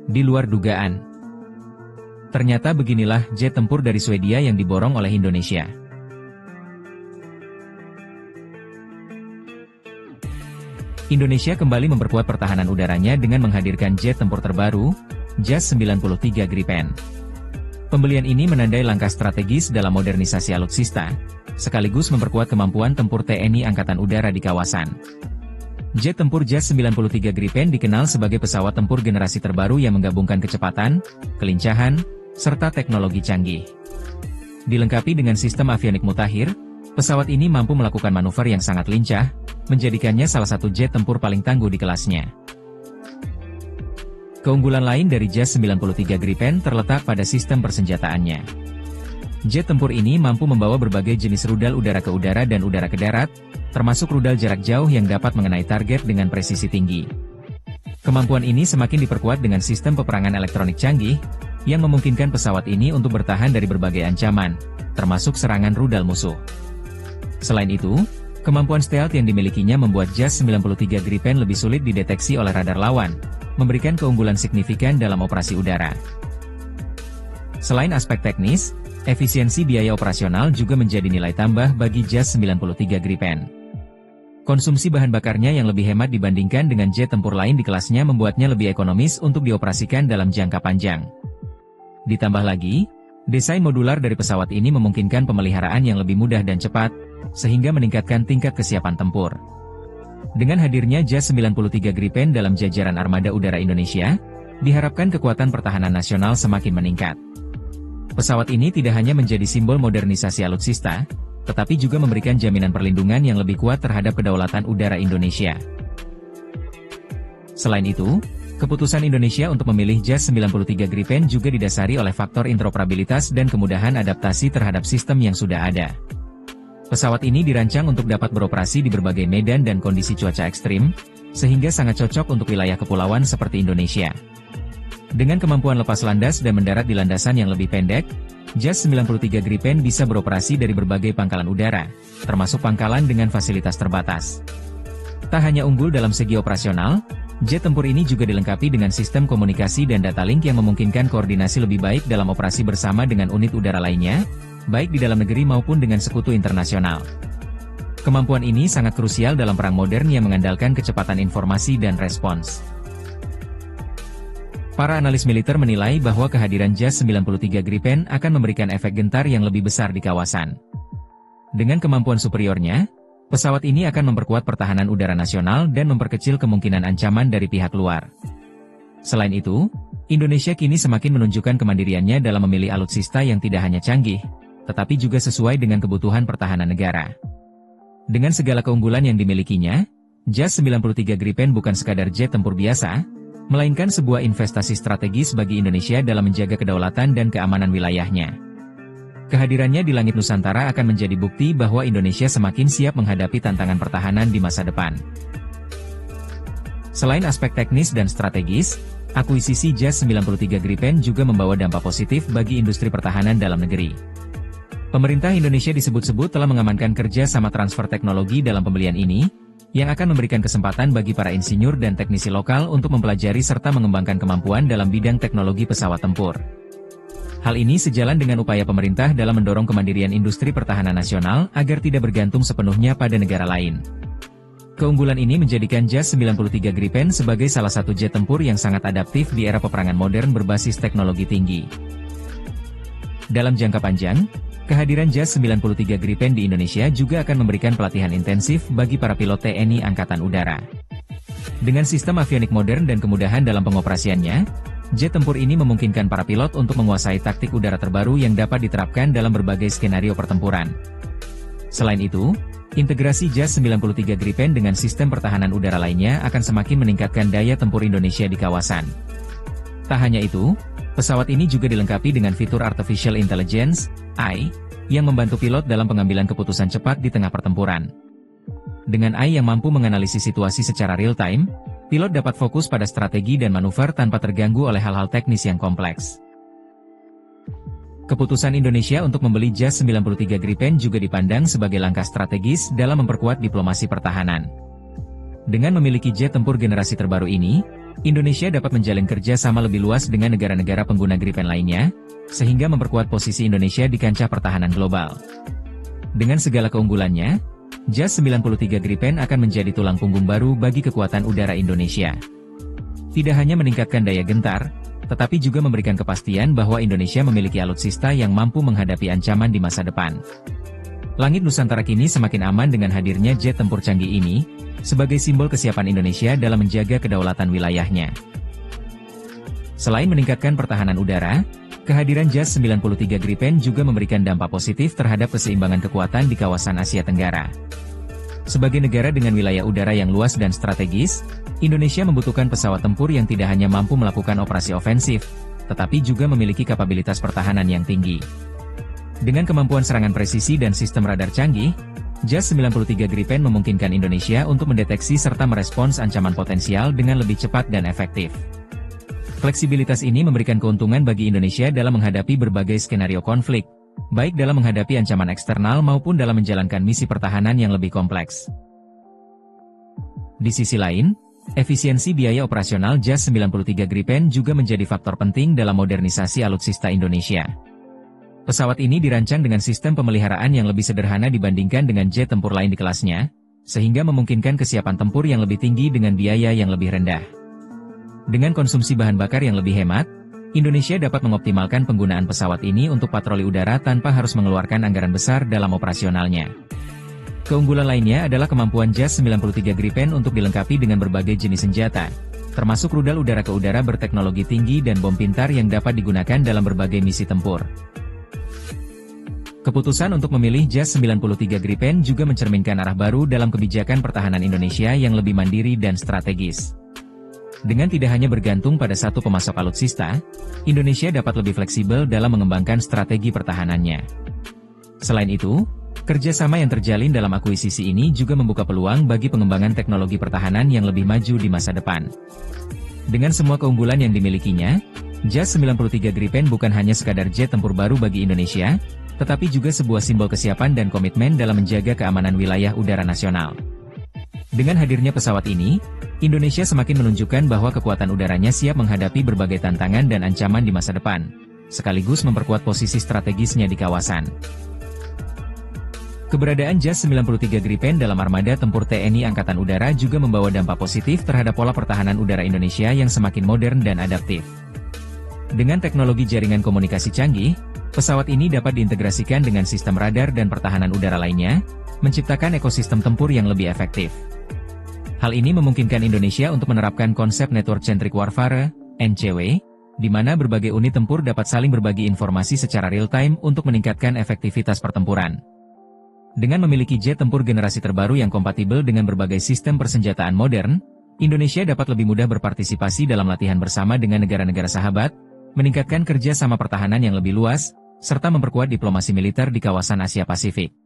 Di luar dugaan. Ternyata beginilah jet tempur dari Swedia yang diborong oleh Indonesia. Indonesia kembali memperkuat pertahanan udaranya dengan menghadirkan jet tempur terbaru, JAS 93 Gripen. Pembelian ini menandai langkah strategis dalam modernisasi alutsista, sekaligus memperkuat kemampuan tempur TNI Angkatan Udara di kawasan. Jet tempur JAS 93 Gripen dikenal sebagai pesawat tempur generasi terbaru yang menggabungkan kecepatan, kelincahan, serta teknologi canggih. Dilengkapi dengan sistem avionik mutakhir, pesawat ini mampu melakukan manuver yang sangat lincah, menjadikannya salah satu jet tempur paling tangguh di kelasnya. Keunggulan lain dari JAS 93 Gripen terletak pada sistem persenjataannya. Jet tempur ini mampu membawa berbagai jenis rudal udara ke udara dan udara ke darat, termasuk rudal jarak jauh yang dapat mengenai target dengan presisi tinggi. Kemampuan ini semakin diperkuat dengan sistem peperangan elektronik canggih, yang memungkinkan pesawat ini untuk bertahan dari berbagai ancaman, termasuk serangan rudal musuh. Selain itu, kemampuan stealth yang dimilikinya membuat JAS 93 Gripen lebih sulit dideteksi oleh radar lawan, memberikan keunggulan signifikan dalam operasi udara. Selain aspek teknis, efisiensi biaya operasional juga menjadi nilai tambah bagi JAS 93 Gripen. Konsumsi bahan bakarnya yang lebih hemat dibandingkan dengan jet tempur lain di kelasnya membuatnya lebih ekonomis untuk dioperasikan dalam jangka panjang. Ditambah lagi, desain modular dari pesawat ini memungkinkan pemeliharaan yang lebih mudah dan cepat, sehingga meningkatkan tingkat kesiapan tempur. Dengan hadirnya JAS 93 Gripen dalam jajaran armada udara Indonesia, diharapkan kekuatan pertahanan nasional semakin meningkat. Pesawat ini tidak hanya menjadi simbol modernisasi alutsista, tetapi juga memberikan jaminan perlindungan yang lebih kuat terhadap kedaulatan udara Indonesia. Selain itu, keputusan Indonesia untuk memilih JAS 93 Gripen juga didasari oleh faktor interoperabilitas dan kemudahan adaptasi terhadap sistem yang sudah ada. Pesawat ini dirancang untuk dapat beroperasi di berbagai medan dan kondisi cuaca ekstrim, sehingga sangat cocok untuk wilayah kepulauan seperti Indonesia. Dengan kemampuan lepas landas dan mendarat di landasan yang lebih pendek, JAS 93 Gripen bisa beroperasi dari berbagai pangkalan udara, termasuk pangkalan dengan fasilitas terbatas. Tak hanya unggul dalam segi operasional, jet tempur ini juga dilengkapi dengan sistem komunikasi dan data link yang memungkinkan koordinasi lebih baik dalam operasi bersama dengan unit udara lainnya, baik di dalam negeri maupun dengan sekutu internasional. Kemampuan ini sangat krusial dalam perang modern yang mengandalkan kecepatan informasi dan respons. Para analis militer menilai bahwa kehadiran JAS 93 Gripen akan memberikan efek gentar yang lebih besar di kawasan. Dengan kemampuan superiornya, pesawat ini akan memperkuat pertahanan udara nasional dan memperkecil kemungkinan ancaman dari pihak luar. Selain itu, Indonesia kini semakin menunjukkan kemandiriannya dalam memilih alutsista yang tidak hanya canggih, tetapi juga sesuai dengan kebutuhan pertahanan negara. Dengan segala keunggulan yang dimilikinya, JAS 93 Gripen bukan sekadar jet tempur biasa, melainkan sebuah investasi strategis bagi Indonesia dalam menjaga kedaulatan dan keamanan wilayahnya. Kehadirannya di langit Nusantara akan menjadi bukti bahwa Indonesia semakin siap menghadapi tantangan pertahanan di masa depan. Selain aspek teknis dan strategis, akuisisi JAS 93 Gripen juga membawa dampak positif bagi industri pertahanan dalam negeri. Pemerintah Indonesia disebut-sebut telah mengamankan kerja sama transfer teknologi dalam pembelian ini, yang akan memberikan kesempatan bagi para insinyur dan teknisi lokal untuk mempelajari serta mengembangkan kemampuan dalam bidang teknologi pesawat tempur. Hal ini sejalan dengan upaya pemerintah dalam mendorong kemandirian industri pertahanan nasional agar tidak bergantung sepenuhnya pada negara lain. Keunggulan ini menjadikan JAS 93 Gripen sebagai salah satu jet tempur yang sangat adaptif di era peperangan modern berbasis teknologi tinggi. Dalam jangka panjang, kehadiran JAS 93 Gripen di Indonesia juga akan memberikan pelatihan intensif bagi para pilot TNI Angkatan Udara. Dengan sistem avionik modern dan kemudahan dalam pengoperasiannya, jet tempur ini memungkinkan para pilot untuk menguasai taktik udara terbaru yang dapat diterapkan dalam berbagai skenario pertempuran. Selain itu, integrasi JAS 93 Gripen dengan sistem pertahanan udara lainnya akan semakin meningkatkan daya tempur Indonesia di kawasan. Tak hanya itu, pesawat ini juga dilengkapi dengan fitur Artificial Intelligence, AI, yang membantu pilot dalam pengambilan keputusan cepat di tengah pertempuran. Dengan AI yang mampu menganalisis situasi secara real-time, pilot dapat fokus pada strategi dan manuver tanpa terganggu oleh hal-hal teknis yang kompleks. Keputusan Indonesia untuk membeli JAS 93 Gripen juga dipandang sebagai langkah strategis dalam memperkuat diplomasi pertahanan. Dengan memiliki jet tempur generasi terbaru ini, Indonesia dapat menjalin kerja sama lebih luas dengan negara-negara pengguna Gripen lainnya, sehingga memperkuat posisi Indonesia di kancah pertahanan global. Dengan segala keunggulannya, JAS 93 Gripen akan menjadi tulang punggung baru bagi kekuatan udara Indonesia. Tidak hanya meningkatkan daya gentar, tetapi juga memberikan kepastian bahwa Indonesia memiliki alutsista yang mampu menghadapi ancaman di masa depan. Langit Nusantara kini semakin aman dengan hadirnya jet tempur canggih ini, sebagai simbol kesiapan Indonesia dalam menjaga kedaulatan wilayahnya. Selain meningkatkan pertahanan udara, kehadiran JAS 93 Gripen juga memberikan dampak positif terhadap keseimbangan kekuatan di kawasan Asia Tenggara. Sebagai negara dengan wilayah udara yang luas dan strategis, Indonesia membutuhkan pesawat tempur yang tidak hanya mampu melakukan operasi ofensif, tetapi juga memiliki kapabilitas pertahanan yang tinggi. Dengan kemampuan serangan presisi dan sistem radar canggih, JAS 93 Gripen memungkinkan Indonesia untuk mendeteksi serta merespons ancaman potensial dengan lebih cepat dan efektif. Fleksibilitas ini memberikan keuntungan bagi Indonesia dalam menghadapi berbagai skenario konflik, baik dalam menghadapi ancaman eksternal maupun dalam menjalankan misi pertahanan yang lebih kompleks. Di sisi lain, efisiensi biaya operasional JAS 93 Gripen juga menjadi faktor penting dalam modernisasi alutsista Indonesia. Pesawat ini dirancang dengan sistem pemeliharaan yang lebih sederhana dibandingkan dengan jet tempur lain di kelasnya, sehingga memungkinkan kesiapan tempur yang lebih tinggi dengan biaya yang lebih rendah. Dengan konsumsi bahan bakar yang lebih hemat, Indonesia dapat mengoptimalkan penggunaan pesawat ini untuk patroli udara tanpa harus mengeluarkan anggaran besar dalam operasionalnya. Keunggulan lainnya adalah kemampuan JAS 93 Gripen untuk dilengkapi dengan berbagai jenis senjata, termasuk rudal udara ke udara berteknologi tinggi dan bom pintar yang dapat digunakan dalam berbagai misi tempur. Keputusan untuk memilih JAS 93 Gripen juga mencerminkan arah baru dalam kebijakan pertahanan Indonesia yang lebih mandiri dan strategis. Dengan tidak hanya bergantung pada satu pemasok alutsista, Indonesia dapat lebih fleksibel dalam mengembangkan strategi pertahanannya. Selain itu, kerjasama yang terjalin dalam akuisisi ini juga membuka peluang bagi pengembangan teknologi pertahanan yang lebih maju di masa depan. Dengan semua keunggulan yang dimilikinya, JAS 93 Gripen bukan hanya sekadar jet tempur baru bagi Indonesia, tetapi juga sebuah simbol kesiapan dan komitmen dalam menjaga keamanan wilayah udara nasional. Dengan hadirnya pesawat ini, Indonesia semakin menunjukkan bahwa kekuatan udaranya siap menghadapi berbagai tantangan dan ancaman di masa depan, sekaligus memperkuat posisi strategisnya di kawasan. Keberadaan JAS 93 Gripen dalam armada tempur TNI Angkatan Udara juga membawa dampak positif terhadap pola pertahanan udara Indonesia yang semakin modern dan adaptif. Dengan teknologi jaringan komunikasi canggih, pesawat ini dapat diintegrasikan dengan sistem radar dan pertahanan udara lainnya, menciptakan ekosistem tempur yang lebih efektif. Hal ini memungkinkan Indonesia untuk menerapkan konsep Network Centric Warfare, NCW, di mana berbagai unit tempur dapat saling berbagi informasi secara real-time untuk meningkatkan efektivitas pertempuran. Dengan memiliki jet tempur generasi terbaru yang kompatibel dengan berbagai sistem persenjataan modern, Indonesia dapat lebih mudah berpartisipasi dalam latihan bersama dengan negara-negara sahabat, meningkatkan kerja sama pertahanan yang lebih luas, serta memperkuat diplomasi militer di kawasan Asia Pasifik.